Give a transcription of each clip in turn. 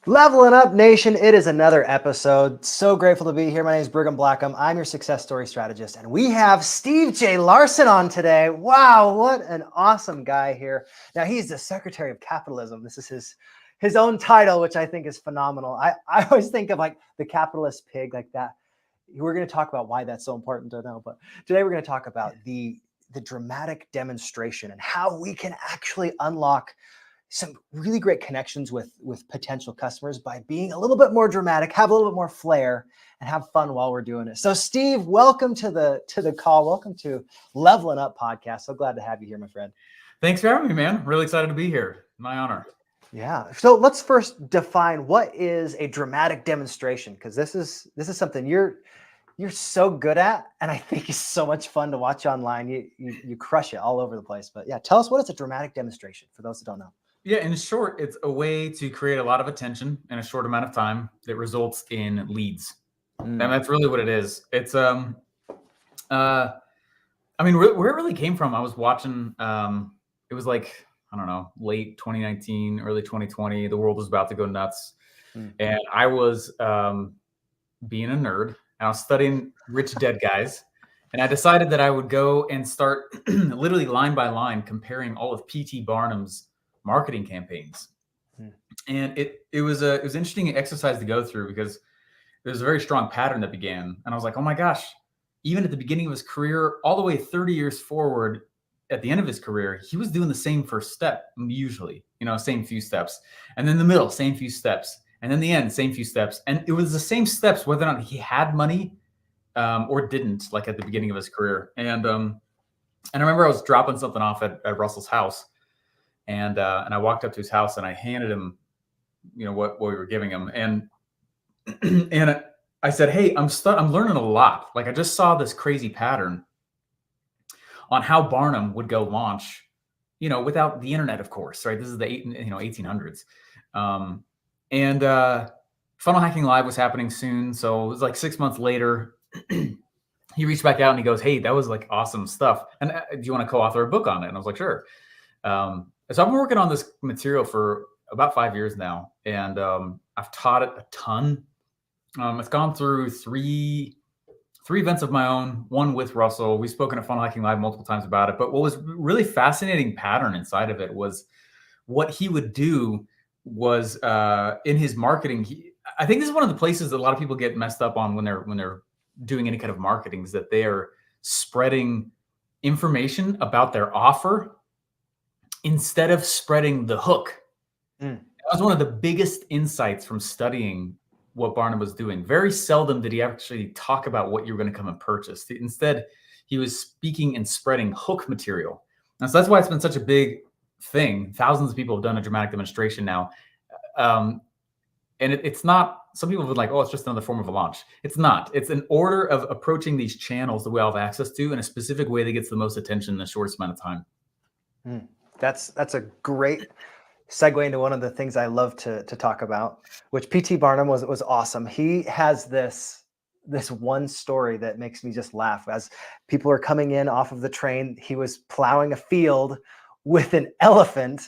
Leveling Up Nation, it is another episode. So grateful to be here. My name is Brigham Blackham. I'm your success story strategist, and we have Steve J Larsen on today. Wow, what an awesome guy here. Now, he's the Secretary of Capitalism. This is his own title, which I think is phenomenal. I always think of like the capitalist pig like that. We're going to talk about why that's so important to know, but today we're going to talk about the dramatic demonstration and how we can actually unlock some really great connections with potential customers by being a little bit more dramatic, have a little bit more flair, and have fun while we're doing it. So Steve, welcome to the call. Welcome to Leveling Up Podcast. So glad to have you here, my friend. Thanks for having me, man. Really excited to be here. My honor. Yeah. So let's first define what is a dramatic demonstration, because this is something you're so good at, and I think it's so much fun to watch online. You crush it all over the place. But yeah, tell us, what is a dramatic demonstration for those that don't know? Yeah, in short, it's a way to create a lot of attention in a short amount of time that results in leads. And that's really what it is. It's I mean, where it really came from, I was watching it was like, I don't know, late 2019, early 2020. The world was about to go nuts. And I was being a nerd, and I was studying Rich Dead Guys. And I decided that I would go and start literally line by line comparing all of P.T. Barnum's marketing campaigns. And it was an interesting exercise to go through, because there's a very strong pattern that began. And I was like, oh my gosh, even at the beginning of his career, all the way 30 years forward, at the end of his career, he was doing the same first step, usually, same few steps. And then the middle, same few steps. And then the end, same few steps. And it was the same steps, whether or not he had money or didn't, like at the beginning of his career. And I remember I was dropping something off at Russell's house. And I walked up to his house and I handed him, what we were giving him. And I said, hey, I'm learning a lot. Like, I just saw this crazy pattern on how Barnum would go launch, without the internet, of course, right? This is the 1800s. And Funnel Hacking Live was happening soon. So it was like 6 months later, he reached back out and he goes, hey, that was like awesome stuff. And do you want to co-author a book on it? And I was like, sure. So I've been working on this material for about 5 years now, and I've taught it a ton. It's gone through three events of my own, one with Russell. We've spoken at Funnel Hacking Live multiple times about it. But what was really fascinating pattern inside of it was what he would do was in his marketing. I think this is one of the places that a lot of people get messed up on when they're doing any kind of marketing, is that they are spreading information about their offer instead of spreading the hook. That was one of the biggest insights from studying what Barnum was doing. Very seldom did he actually talk about what you were going to come and purchase. Instead, he was speaking and spreading hook material. And so that's why it's been such a big thing. Thousands of people have done a dramatic demonstration now. And it's not, some people have been like, oh, it's just another form of a launch. It's not. It's an order of approaching these channels that we all have access to in a specific way that gets the most attention in the shortest amount of time. That's a great segue into one of the things I love to talk about, which P.T. Barnum was awesome. He has this one story that makes me just laugh. As people are coming in off of the train, he was plowing a field with an elephant,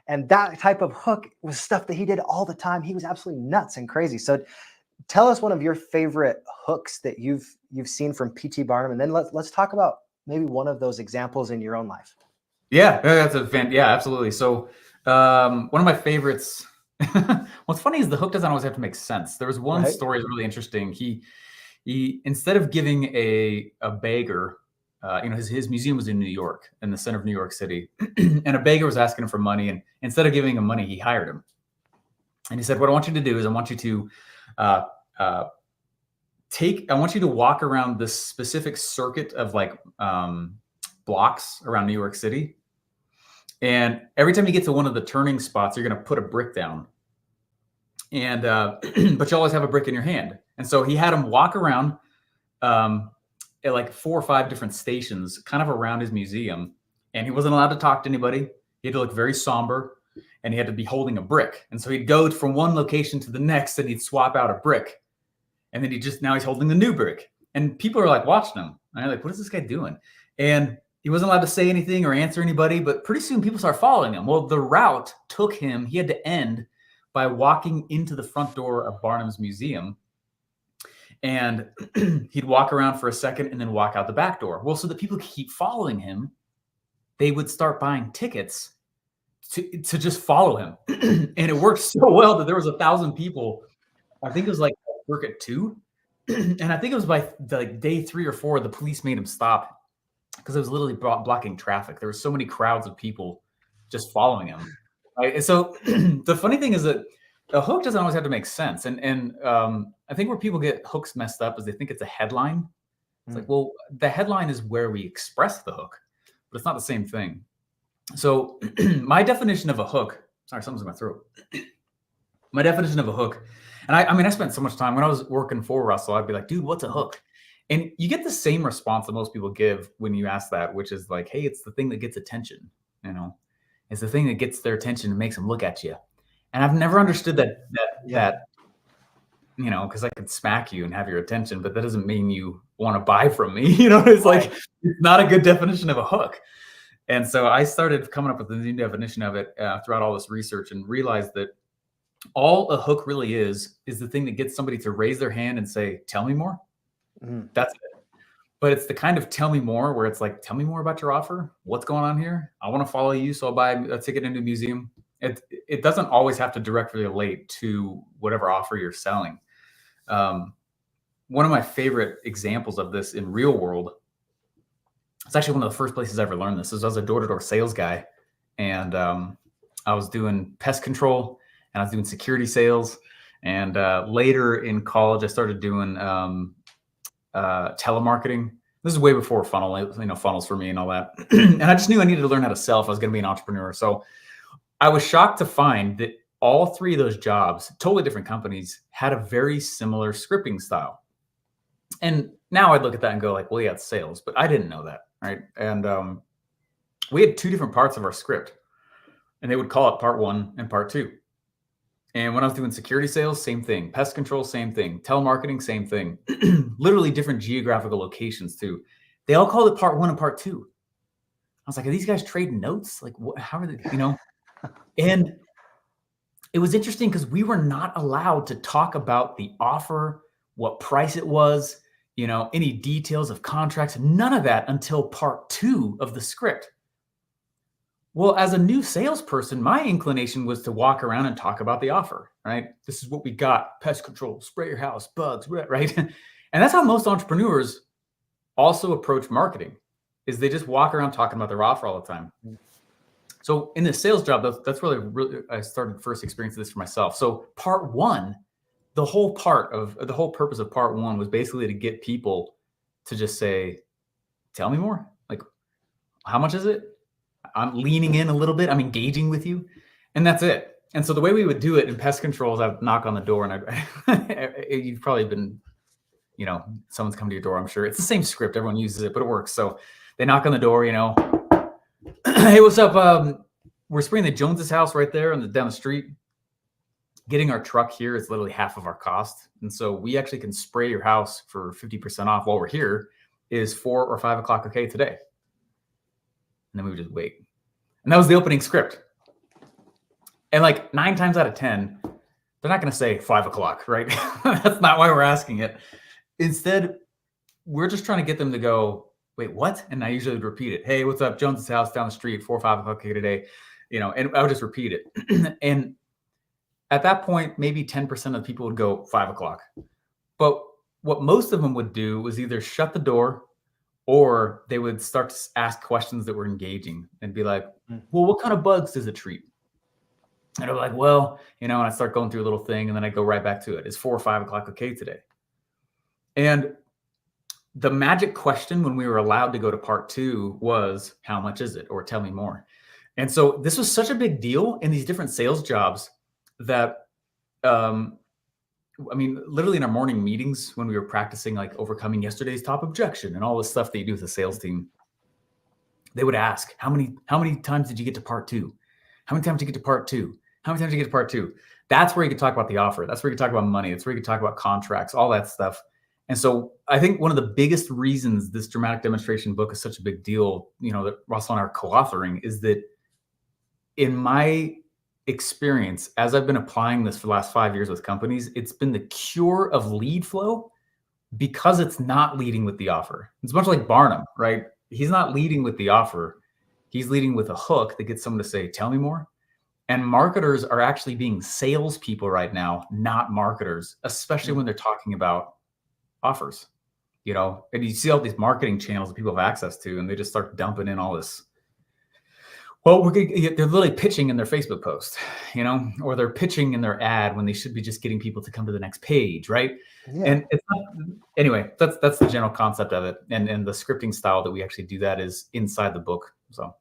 and that type of hook was stuff that he did all the time. He was absolutely nuts and crazy. So tell us one of your favorite hooks that you've seen from P.T. Barnum, and then let's talk about maybe one of those examples in your own life. Yeah, that's absolutely. So one of my favorites, what's funny is the hook doesn't always have to make sense. There was one story that's really interesting. He instead of giving a beggar, his museum was in New York, in the center of New York City, and a beggar was asking him for money, and instead of giving him money, he hired him. And he said, what I want you to do is I want you to walk around this specific circuit of like blocks around New York City. And every time you get to one of the turning spots, you're going to put a brick down. And but you always have a brick in your hand. And so he had him walk around at like 4 or 5 different stations, kind of around his museum. And he wasn't allowed to talk to anybody. He had to look very somber, and he had to be holding a brick. And so he'd go from one location to the next, and he'd swap out a brick. And then now he's holding the new brick. And people are like watching him. And they're like, what is this guy doing? And he wasn't allowed to say anything or answer anybody, but pretty soon people start following him. Well, the route took him, he had to end by walking into the front door of Barnum's museum. And he'd walk around for a second and then walk out the back door. Well, so that people could keep following him, they would start buying tickets to just follow him. And it worked so well that there was 1,000 people. I think it was like work at 2. And I think it was by like day 3 or 4, the police made him stop because it was literally blocking traffic. There were so many crowds of people just following him. Right? And so the funny thing is that a hook doesn't always have to make sense. And I think where people get hooks messed up is they think it's a headline. It's like, well, the headline is where we express the hook, but it's not the same thing. So my definition of a hook, sorry, something's in my throat. My definition of a hook, and I mean, I spent so much time when I was working for Russell, I'd be like, dude, what's a hook? And you get the same response that most people give when you ask that, which is like, hey, it's the thing that gets attention, you know, it's the thing that gets their attention and makes them look at you. And I've never understood that, you know, because I could smack you and have your attention, but that doesn't mean you want to buy from me. You know, it's like, it's not a good definition of a hook. And so I started coming up with a new definition of it throughout all this research, and realized that all a hook really is the thing that gets somebody to raise their hand and say, tell me more. That's it. But it's the kind of tell me more where it's like, tell me more about your offer. What's going on here? I want to follow you, so I'll buy a ticket into a museum. It doesn't always have to directly relate to whatever offer you're selling. One of my favorite examples of this in real world, it's actually one of the first places I ever learned this, is I was a door-to-door sales guy, and I was doing pest control, and I was doing security sales. And later in college, I started doing telemarketing. This is way before funnels for me and all that. And I just knew I needed to learn how to sell if I was going to be an entrepreneur. So I was shocked to find that all 3 of those jobs, totally different companies, had a very similar scripting style. And now I'd look at that and go like, well, yeah, it's sales, but I didn't know that, right? And we had 2 different parts of our script, and they would call it part 1 and part 2. And when I was doing security sales, same thing. Pest control, same thing. Telemarketing, same thing. Literally different geographical locations too. They all called it part 1 and part 2. I was like, are these guys trading notes? Like, what, how are they, you know? And it was interesting because we were not allowed to talk about the offer, what price it was, you know, any details of contracts, none of that until part 2 of the script. Well, as a new salesperson, my inclination was to walk around and talk about the offer, right? This is what we got: pest control, spray your house, bugs, right? And that's how most entrepreneurs also approach marketing, is they just walk around talking about their offer all the time. So in the sales job, that's really I started first experiencing this for myself. So part 1, the whole purpose of part 1 was basically to get people to just say, tell me more. Like, how much is it? I'm leaning in a little bit. I'm engaging with you. And that's it. And so the way we would do it in pest control is I'd knock on the door, and you've probably been, you know, someone's come to your door, I'm sure. It's the same script. Everyone uses it, but it works. So they knock on the door, you know, hey, what's up? We're spraying the Joneses house right there down the street. Getting our truck here is literally half of our cost. And so we actually can spray your house for 50% off while we're here. Is 4 or 5 o'clock okay today? And then we would just wait. And that was the opening script. And like 9 times out of 10, they're not going to say 5 o'clock, right? That's not why we're asking it. Instead, we're just trying to get them to go, wait, what? And I usually would repeat it. Hey, what's up? Jones's house down the street, 4 or 5 o'clock today. You know, and I would just repeat it. And at that point, maybe 10% of the people would go 5 o'clock. But what most of them would do was either shut the door, or they would start to ask questions that were engaging and be like, well, what kind of bugs does it treat? And I'm like, well, you know, and I start going through a little thing, and then I go right back to it. Is 4 or 5 o'clock okay today? And the magic question when we were allowed to go to part 2 was, how much is it? Or tell me more. And so this was such a big deal in these different sales jobs that, I mean, literally in our morning meetings when we were practicing like overcoming yesterday's top objection and all this stuff that you do with the sales team, they would ask, how many times did you get to part 2? How many times did you get to part 2? How many times did you get to part 2? That's where you could talk about the offer. That's where you could talk about money. That's where you could talk about contracts, all that stuff. And so I think one of the biggest reasons this dramatic demonstration book is such a big deal, you know, that Russell and I are co-authoring, is that in my experience, as I've been applying this for the last 5 years with companies, it's been the cure of lead flow because it's not leading with the offer. It's much like Barnum, right? He's not leading with the offer. He's leading with a hook that gets someone to say, tell me more. And marketers are actually being salespeople right now, not marketers, especially when they're talking about offers, you know, and you see all these marketing channels that people have access to, and they just start dumping in all this. Well, they're literally pitching in their Facebook post, you know, or they're pitching in their ad when they should be just getting people to come to the next page, right? Yeah. And it's not, anyway, that's the general concept of it. And the scripting style that we actually do that is inside the book. So,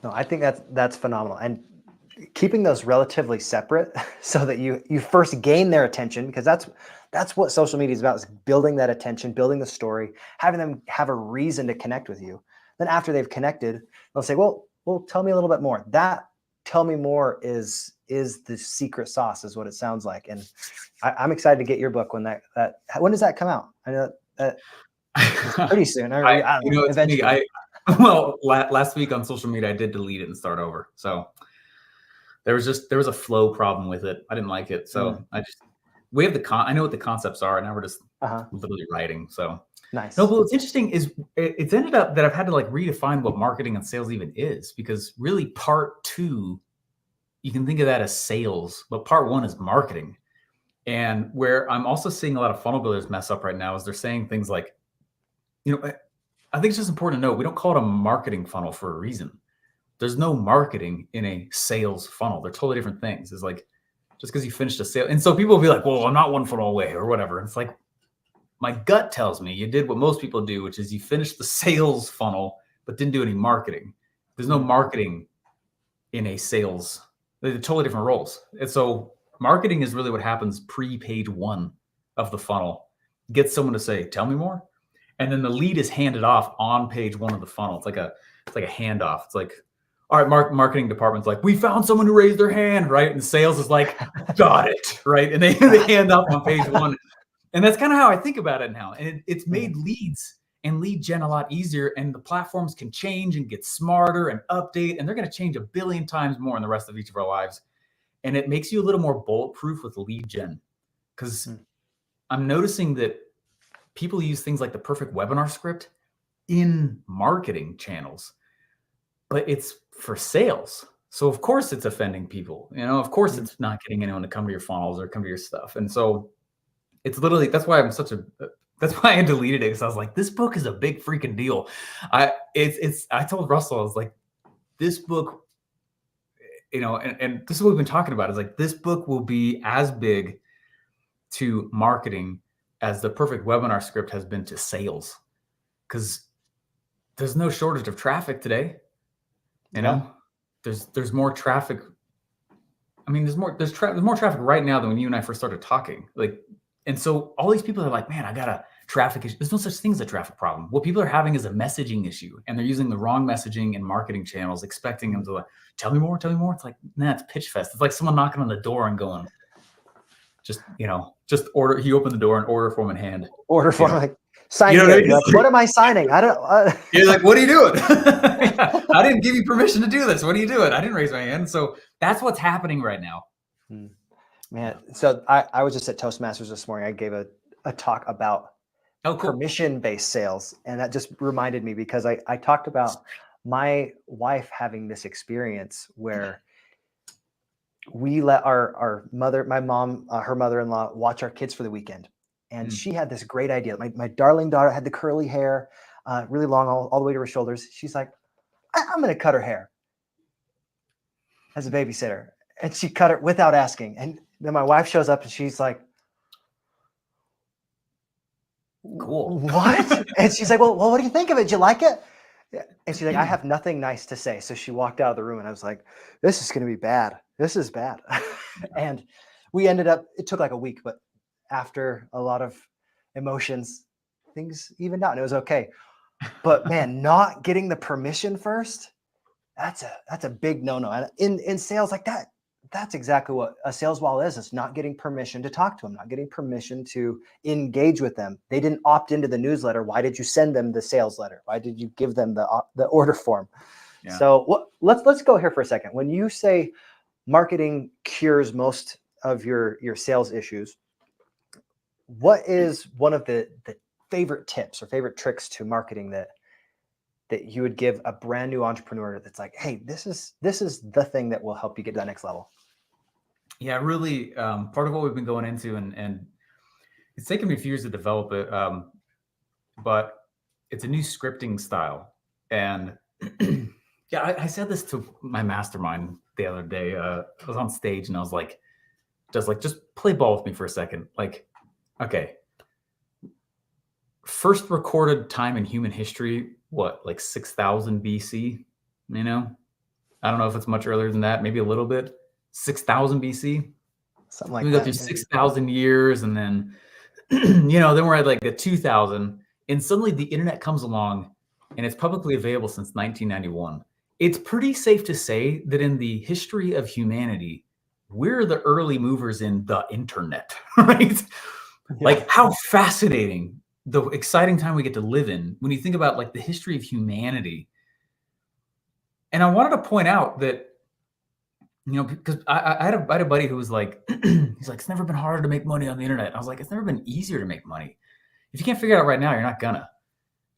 no, I think that's phenomenal. And keeping those relatively separate so that you first gain their attention, because that's what social media is about, is building that attention, building the story, having them have a reason to connect with you. Then after they've connected, they'll say, well, tell me a little bit more. That tell me more is the secret sauce, is what it sounds like. And I'm excited to get your book when when does that come out? I know that pretty soon. Eventually. Well, last week on social media, I did delete it and start over. So there was a flow problem with it. I didn't like it. So we have I know what the concepts are, and now we're just literally writing. So nice. No, but what's interesting is it's ended up that I've had to like redefine what marketing and sales even is, because really part 2, you can think of that as sales, but part 1 is marketing. And where I'm also seeing a lot of funnel builders mess up right now is they're saying things like, you know, I think it's just important to know, we don't call it a marketing funnel for a reason. There's no marketing in a sales funnel. They're totally different things. It's like, just because you finished a sale. And so people will be like, well, I'm not one funnel away or whatever. It's like, my gut tells me you did what most people do, which is you finished the sales funnel, but didn't do any marketing. There's no marketing in a sales. They're totally different roles. And so marketing is really what happens pre-page 1 of the funnel. Get someone to say, tell me more. And then the lead is handed off on page 1 of the funnel. It's like a handoff. It's like, all right, marketing department's like, we found someone who raised their hand, right? And sales is like, got it, right? And they hand off on page 1. And that's kind of how I think about it now. And it's made leads and lead gen a lot easier. And the platforms can change and get smarter and update. And they're going to change 1 billion times more in the rest of each of our lives. And it makes you a little more bulletproof with lead gen. Because I'm noticing that people use things like the perfect webinar script in marketing channels, but it's for sales. So of course it's offending people. You know, of course it's not getting anyone to come to your funnels or come to your stuff. And so it's literally, that's why I deleted it, because I was like, this book is a big freaking deal. I told Russell, I was like, this book, you know, and this is what we've been talking about, is like, this book will be as big to marketing as the perfect webinar script has been to sales, because there's no shortage of traffic today. You know, there's more traffic. I mean, there's more traffic right now than when you and I first started talking. Like, and so all these people are like, man, I got a traffic issue. There's no such thing as a traffic problem. What people are having is a messaging issue, and they're using the wrong messaging and marketing channels, expecting them to like, tell me more. It's like, nah, it's pitch fest. It's like someone knocking on the door and going, just order. You open the door and order form in hand. Order form, like, sign here. Like, what am I signing? I don't. You're like, what are you doing? I didn't give you permission to do this. What are you doing? I didn't raise my hand. So that's what's happening right now. Man, so I was just at Toastmasters this morning. I gave a talk about permission-based sales, and that just reminded me, because I talked about my wife having this experience where we let our mother, my mom, her mother-in-law, watch our kids for the weekend. And she had this great idea. My darling daughter had the curly hair, really long, all the way to her shoulders. She's like, I'm going to cut her hair as a babysitter. And she cut it without asking. And then my wife shows up and she's like, cool. What? And she's like, well, what do you think of it? Did you like it? And she's like, I have nothing nice to say. So she walked out of the room, and I was like, this is going to be bad. This is bad. And we ended up, it took like a week, but after a lot of emotions, things evened out and it was okay. But man, not getting the permission first, that's a big no-no. And in sales like that, that's exactly what a sales wall is. It's not getting permission to talk to them, not getting permission to engage with them. They didn't opt into the newsletter. Why did you send them the sales letter? Why did you give them the order form? Yeah. So let's go here for a second. When you say marketing cures most of your sales issues. What is one of the favorite tips or favorite tricks to marketing that you would give a brand new entrepreneur that's like, hey, this is the thing that will help you get to that next level? Yeah, really, part of what we've been going into, and it's taken me a few years to develop it, but it's a new scripting style. And yeah, I said this to my mastermind the other day. I was on stage and I was like, just play ball with me for a second. Like, okay, first recorded time in human history, what, like 6,000 BC? You know, I don't know if it's much earlier than that, maybe a little bit. 6,000 BC. Something like We that. go through 6,000 years, and then then we're at like the 2000, and suddenly the internet comes along, and it's publicly available since 1991. It's pretty safe to say that in the history of humanity, we're the early movers in the internet, right? Yeah. Like, how fascinating, the exciting time we get to live in when you think about like the history of humanity. And I wanted to point out that, because I had a buddy who was like, he's like, it's never been harder to make money on the internet. I was like, it's never been easier to make money. If you can't figure it out right now, you're not gonna,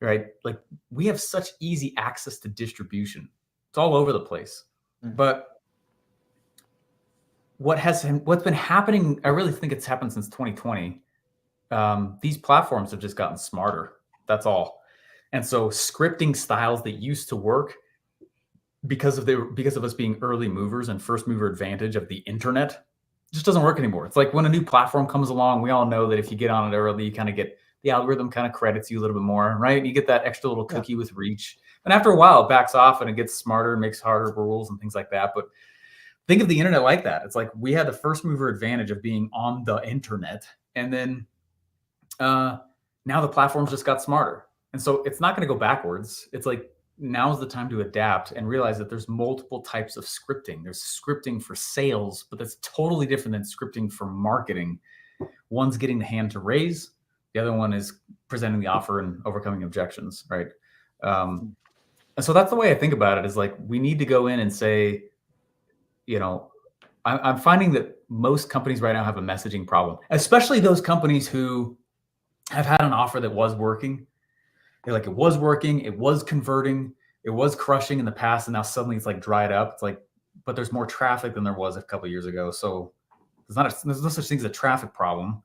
right? Like, we have such easy access to distribution. It's all over the place. Mm-hmm. But what's been happening, I really think it's happened since 2020. These platforms have just gotten smarter. That's all. And so scripting styles that used to work because of us being early movers and first mover advantage of the internet just doesn't work anymore. It's like when a new platform comes along, we all know that if you get on it early, you kind of get, the algorithm kind of credits you a little bit more, right? You get that extra little cookie with reach. And after a while, it backs off and it gets smarter and makes harder rules and things like that. But think of the internet like that. It's like we had the first mover advantage of being on the internet. And then now the platforms just got smarter. And so it's not going to go backwards. It's like, now's the time to adapt and realize that there's multiple types of scripting. There's scripting for sales, but that's totally different than scripting for marketing. One's getting the hand to raise. The other one is presenting the offer and overcoming objections, right? And so that's the way I think about it, is like, we need to go in and say, I'm finding that most companies right now have a messaging problem, especially those companies who have had an offer that was working. They're like, it was working, it was converting, it was crushing in the past, and now suddenly it's like dried up. It's like, but there's more traffic than there was a couple of years ago. So there's no such thing as a traffic problem.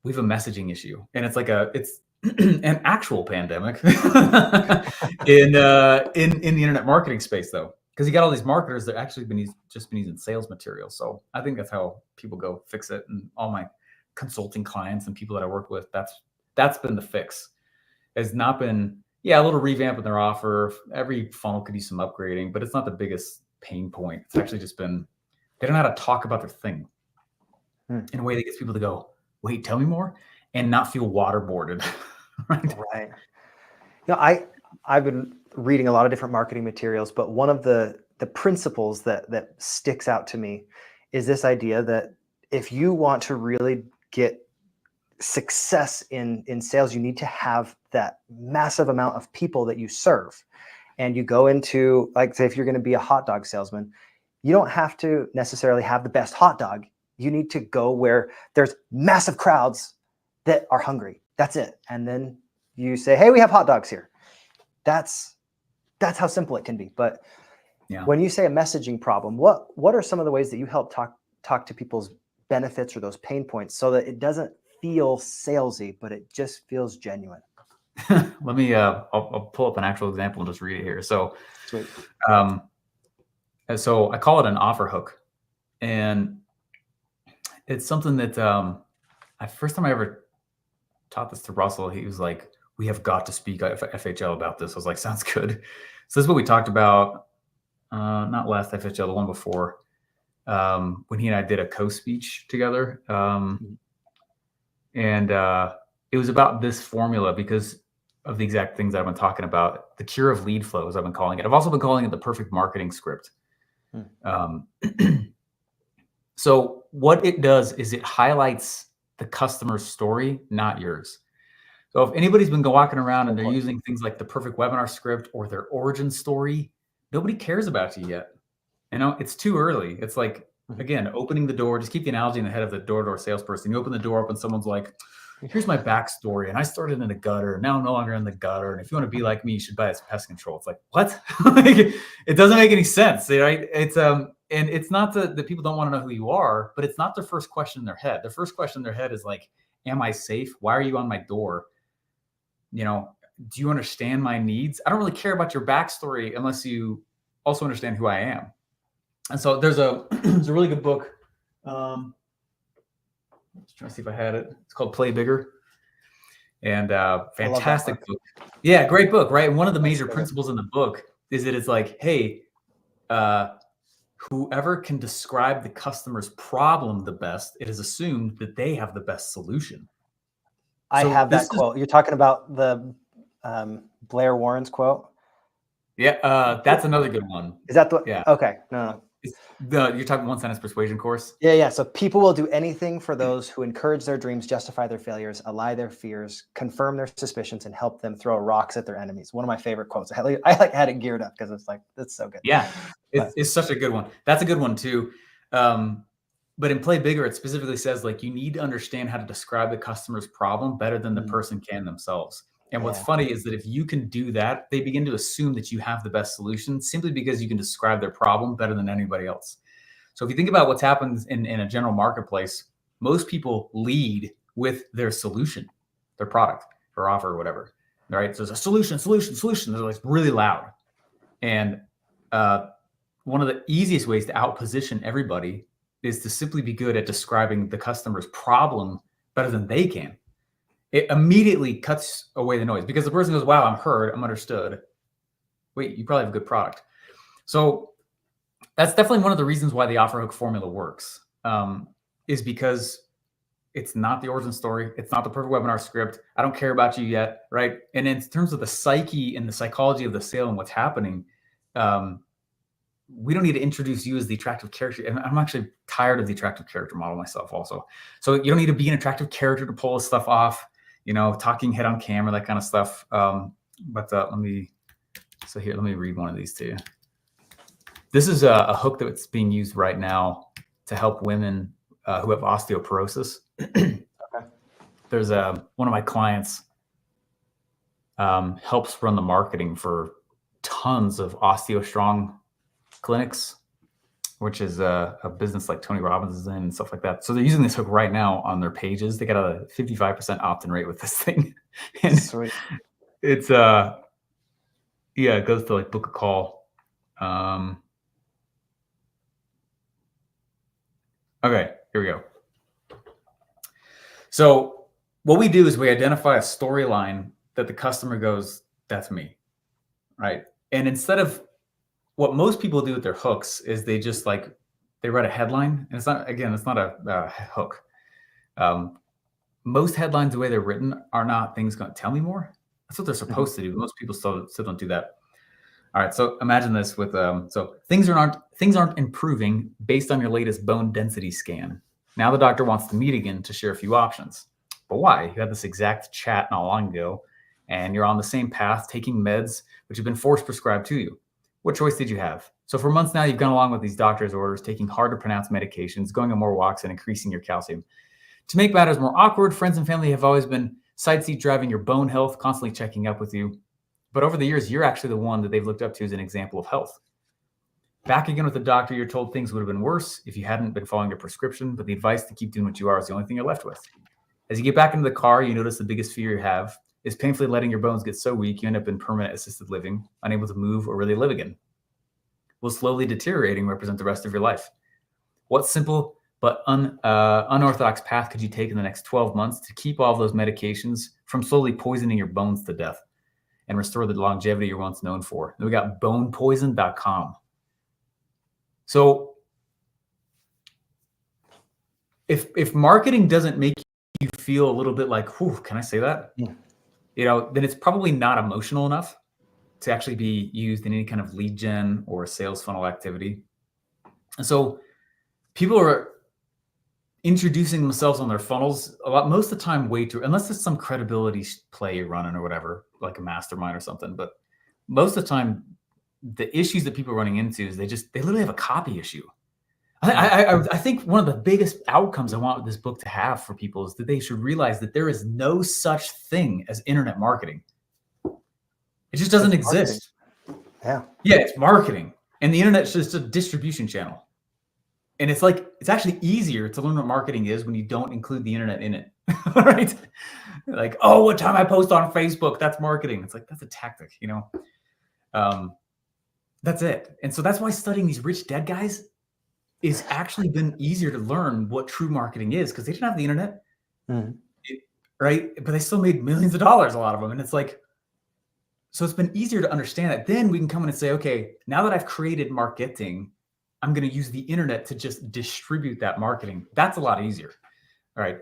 We have a messaging issue, and it's an actual pandemic in the internet marketing space, though, because you got all these marketers that actually just been using sales material. So I think that's how people go fix it. And all my consulting clients and people that I work with, that's been the fix. Has not been, a little revamp in their offer. Every funnel could use some upgrading, but it's not the biggest pain point. It's actually just been, they don't know how to talk about their thing in a way that gets people to go, wait, tell me more, and not feel waterboarded. Right. I've been reading a lot of different marketing materials, but one of the principles that sticks out to me is this idea that if you want to really get success in sales, you need to have that massive amount of people that you serve. And you go into, like, say, if you're going to be a hot dog salesman, you don't have to necessarily have the best hot dog. You need to go where there's massive crowds that are hungry. That's it. And then you say, hey, we have hot dogs here. That's how simple it can be. But when you say a messaging problem, what are some of the ways that you help talk to people's benefits or those pain points so that it doesn't feel salesy, but it just feels genuine? Let me, I'll pull up an actual example and just read it here. So, Sweet. So I call it an offer hook, and it's something that, first time I ever taught this to Russell, he was like, we have got to speak at FHL about this. I was like, sounds good. So this is what we talked about, not last FHL, the one before, when he and I did a co-speech together. And it was about this formula because of the exact things that I've been talking about. The cure of lead flow, as I've been calling it. I've also been calling it the perfect marketing script. So what it does is it highlights the customer's story, not yours. So if anybody's been walking around and they're using things like the perfect webinar script or their origin story, nobody cares about you yet. It's too early. It's like, again, opening the door, just keep the analogy in the head of the door-to-door salesperson. You open the door up and someone's like, here's my backstory. And I started in the gutter. Now I'm no longer in the gutter. And if you want to be like me, you should buy this pest control. It's like, what? It doesn't make any sense, right? It's, and it's not that people don't want to know who you are, but it's not their first question in their head. The first question in their head is like, am I safe? Why are you on my door? Do you understand my needs? I don't really care about your backstory unless you also understand who I am. And so there's a really good book. Just trying to see if I had it. It's called Play Bigger. And fantastic book. Yeah, great book, right? And one of the major principles in the book is that it's like, hey, whoever can describe the customer's problem the best, it is assumed that they have the best solution. I have that quote. You're talking about the Blair Warren's quote? Yeah, that's another good one. Is that the? Yeah. Okay. No. You're talking one sentence persuasion course? Yeah. So people will do anything for those who encourage their dreams, justify their failures, allay their fears, confirm their suspicions, and help them throw rocks at their enemies. One of my favorite quotes. I had it geared up because it's like, that's so good. Yeah, it's such a good one. That's a good one too. But in Play Bigger, it specifically says like you need to understand how to describe the customer's problem better than the person can themselves. And what's funny is that if you can do that, they begin to assume that you have the best solution simply because you can describe their problem better than anybody else. So if you think about what's happened in a general marketplace, most people lead with their solution, their product or offer or whatever, right? So there's a solution. They're like really loud. And one of the easiest ways to outposition everybody is to simply be good at describing the customer's problem better than they can. It immediately cuts away the noise because the person goes, wow, I'm heard, I'm understood. Wait, you probably have a good product. So that's definitely one of the reasons why the offer hook formula works, is because it's not the origin story. It's not the perfect webinar script. I don't care about you yet, right? And in terms of the psyche and the psychology of the sale and what's happening, we don't need to introduce you as the attractive character. And I'm actually tired of the attractive character model myself also. So you don't need to be an attractive character to pull this stuff off. Talking head on camera, that kind of stuff. Let me read one of these to you. This is a hook that's being used right now to help women who have osteoporosis. Okay. There's one of my clients helps run the marketing for tons of OsteoStrong clinics, which is a business like Tony Robbins is in and stuff like that. So they're using this hook right now on their pages. They got a 55% opt-in rate with this thing. And sweet. It's it goes to like book a call. Okay, here we go. So what we do is we identify a storyline that the customer goes, that's me, right? And instead of what most people do with their hooks is they just they write a headline, and it's not a hook. Most headlines, the way they're written, are not things going to tell me more. That's what they're supposed to do. Most people still don't do that. All right, so imagine this with so things aren't improving based on your latest bone density scan. Now the doctor wants to meet again to share a few options. But why? You had this exact chat not long ago, and you're on the same path, taking meds which have been force prescribed to you. What choice did you have? So for months now, you've gone along with these doctor's orders, taking hard to pronounce medications, going on more walks, and increasing your calcium. To make matters more awkward, friends and family have always been side-seat driving your bone health, constantly checking up with you. But over the years, you're actually the one that they've looked up to as an example of health. Back again with the doctor, you're told things would have been worse if you hadn't been following your prescription, but the advice to keep doing what you are is the only thing you're left with. As you get back into the car, you notice the biggest fear you have is painfully letting your bones get so weak you end up in permanent assisted living, unable to move or really live again. Will slowly deteriorating represent the rest of your life? What simple but unorthodox path could you take in the next 12 months to keep all of those medications from slowly poisoning your bones to death and restore the longevity you're once known for? Then we got bonepoison.com. So if marketing doesn't make you feel a little bit like, whew, can I say that? Yeah. Then it's probably not emotional enough to actually be used in any kind of lead gen or sales funnel activity. And so people are introducing themselves on their funnels most of the time way too, unless it's some credibility play you're running or whatever, like a mastermind or something. But most of the time, the issues that people are running into is they literally have a copy issue. I think one of the biggest outcomes I want this book to have for people is that they should realize that there is no such thing as internet marketing. It just doesn't exist. Yeah, it's marketing, and the internet's just a distribution channel. And it's actually easier to learn what marketing is when you don't include the internet in it, right? Like, oh, what time I post on Facebook, that's marketing. It's like, that's a tactic, that's it. And so that's why studying these rich dead guys is actually been easier to learn what true marketing is, because they didn't have the internet, right? But they still made millions of dollars, a lot of them. And it's like, so it's been easier to understand that. Then we can come in and say, okay, now that I've created marketing, I'm going to use the internet to just distribute that marketing. That's a lot easier. All right.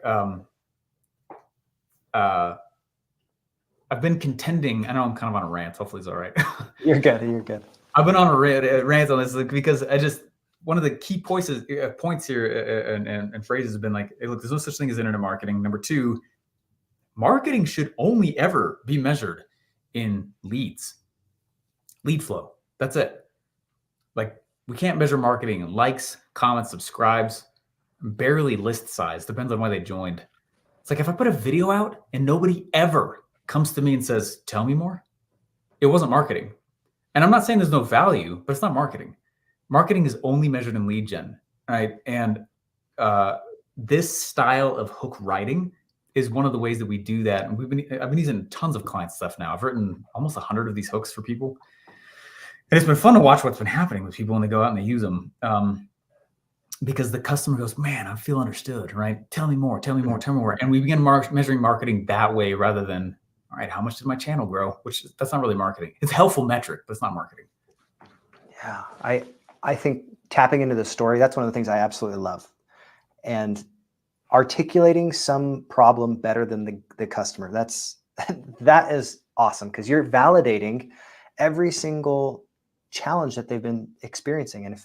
I've been contending. I know I'm kind of on a rant. Hopefully it's all right. You're good. I've been on a rant on this because one of the key points here and phrases have been like, hey, look, there's no such thing as internet marketing. Number two, marketing should only ever be measured in lead flow. That's it. Like, we can't measure marketing in likes, comments, subscribes, barely list size. Depends on why they joined. It's like, if I put a video out and nobody ever comes to me and says, tell me more, it wasn't marketing. And I'm not saying there's no value, but it's not marketing. Marketing is only measured in lead gen, right? And this style of hook writing is one of the ways that we do that. And I've been using tons of client stuff now. I've written almost 100 of these hooks for people. And it's been fun to watch what's been happening with people when they go out and they use them. Because the customer goes, man, I feel understood, right? Tell me more. And we begin measuring marketing that way rather than, all right, how much did my channel grow? Which, that's not really marketing. It's a helpful metric, but it's not marketing. Yeah, I think tapping into the story, that's one of the things I absolutely love. And articulating some problem better than the customer, that is awesome, because you're validating every single challenge that they've been experiencing. And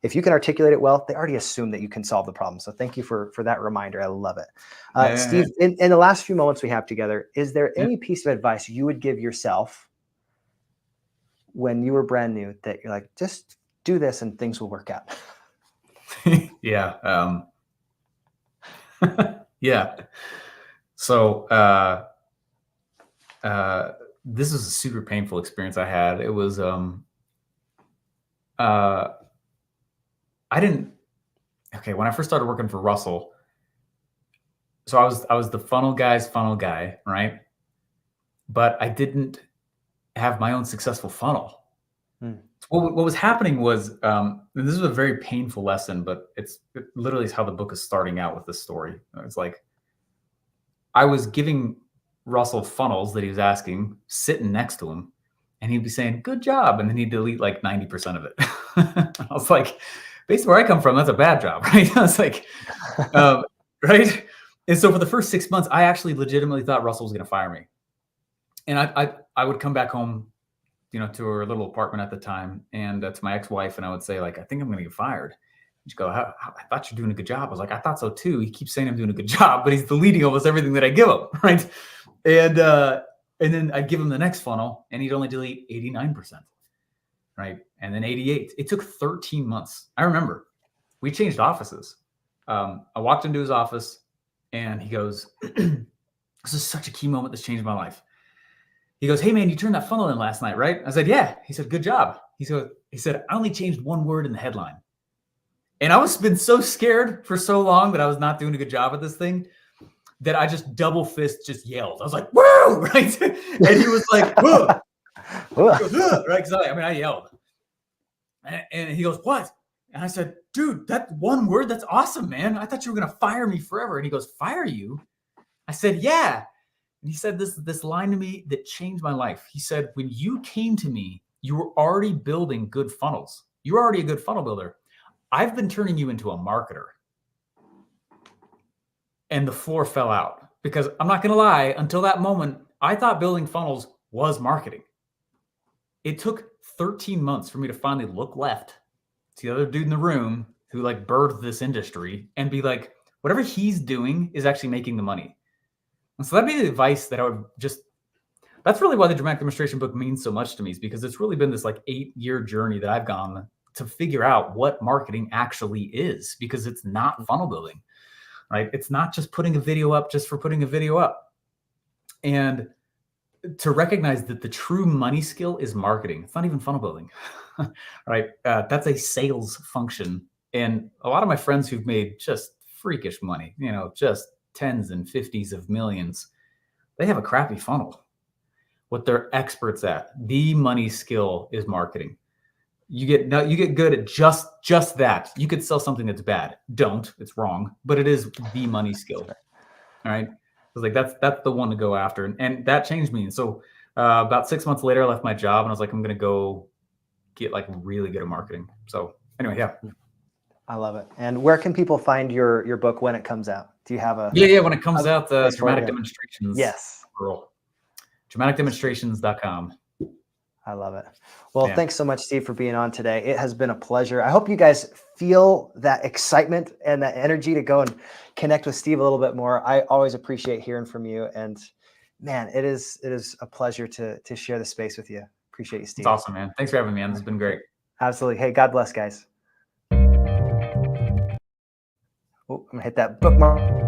if you can articulate it well, they already assume that you can solve the problem. So thank you for that reminder. I love it. Steve, in the last few moments we have together, is there any piece of advice you would give yourself when you were brand new that you're like, just do this and things will work out? Yeah. Yeah. So this is a super painful experience I had. It was when I first started working for Russel, so I was the funnel guy, right? But I didn't have my own successful funnel. What was happening was, and this is a very painful lesson, but it literally is how the book is starting out with this story. It's like, I was giving Russel funnels that he was asking, sitting next to him, and he'd be saying, good job. And then he'd delete like 90% of it. I was like, based on where I come from, that's a bad job, right? I was like, right. And so for the first 6 months, I actually legitimately thought Russell was going to fire me. And I would come back home, to her little apartment at the time, and to my ex-wife, and I would say, like, I think I'm going to get fired. She'd go, I thought you're doing a good job. I was like, I thought so too. He keeps saying I'm doing a good job, but he's deleting almost everything that I give him, right? And then I'd give him the next funnel, and he'd only delete 89%, right? And then 88. It took 13 months. I remember we changed offices. I walked into his office, and he goes, this is such a key moment that's changed my life. He goes, hey man, you turned that funnel in last night, right? I said, yeah. He said, good job. He said, I only changed one word in the headline. And I was been so scared for so long that I was not doing a good job at this thing that I just double fist just yelled. I was like, woo, right? And he was like, whoa. Right? Because I yelled. And he goes, what? And I said, dude, that one word, that's awesome, man. I thought you were going to fire me forever. And he goes, fire you? I said, yeah. And he said this line to me that changed my life. He said, when you came to me, you were already building good funnels. You were already a good funnel builder. I've been turning you into a marketer. And the floor fell out, because I'm not going to lie, until that moment, I thought building funnels was marketing. It took 13 months for me to finally look left to the other dude in the room who like birthed this industry and be like, whatever he's doing is actually making the money. And so that'd be the advice that I would just that's really why the dramatic demonstration book means so much to me, is because it's really been this like 8-year journey that I've gone to figure out what marketing actually is, because it's not funnel building, right? It's not just putting a video up just for putting a video up. And to recognize that the true money skill is marketing. It's not even funnel building, right? That's a sales function. And a lot of my friends who've made just freakish money, just tens and 50s of millions, they have a crappy funnel. What they're experts at, the money skill, is marketing. You get good at just that. You could sell something that's bad. Don't. It's wrong. But it is the money skill. All right. It's like that's the one to go after, and that changed me. And so about 6 months later, I left my job and I was like, I'm gonna go get like really good at marketing. So anyway, yeah. I love it. And where can people find your book when it comes out? Do you have a When it comes out, the dramatic demonstrations. Yes. Dramaticdemonstrations.com. I love it. Well, thanks so much, Steve, for being on today. It has been a pleasure. I hope you guys feel that excitement and that energy to go and connect with Steve a little bit more. I always appreciate hearing from you. And man, it is a pleasure to share the space with you. Appreciate you, Steve. It's awesome, man. Thanks for having me, man. This has been great. Absolutely. Hey, God bless, guys. Oh, I'm gonna hit that bookmark.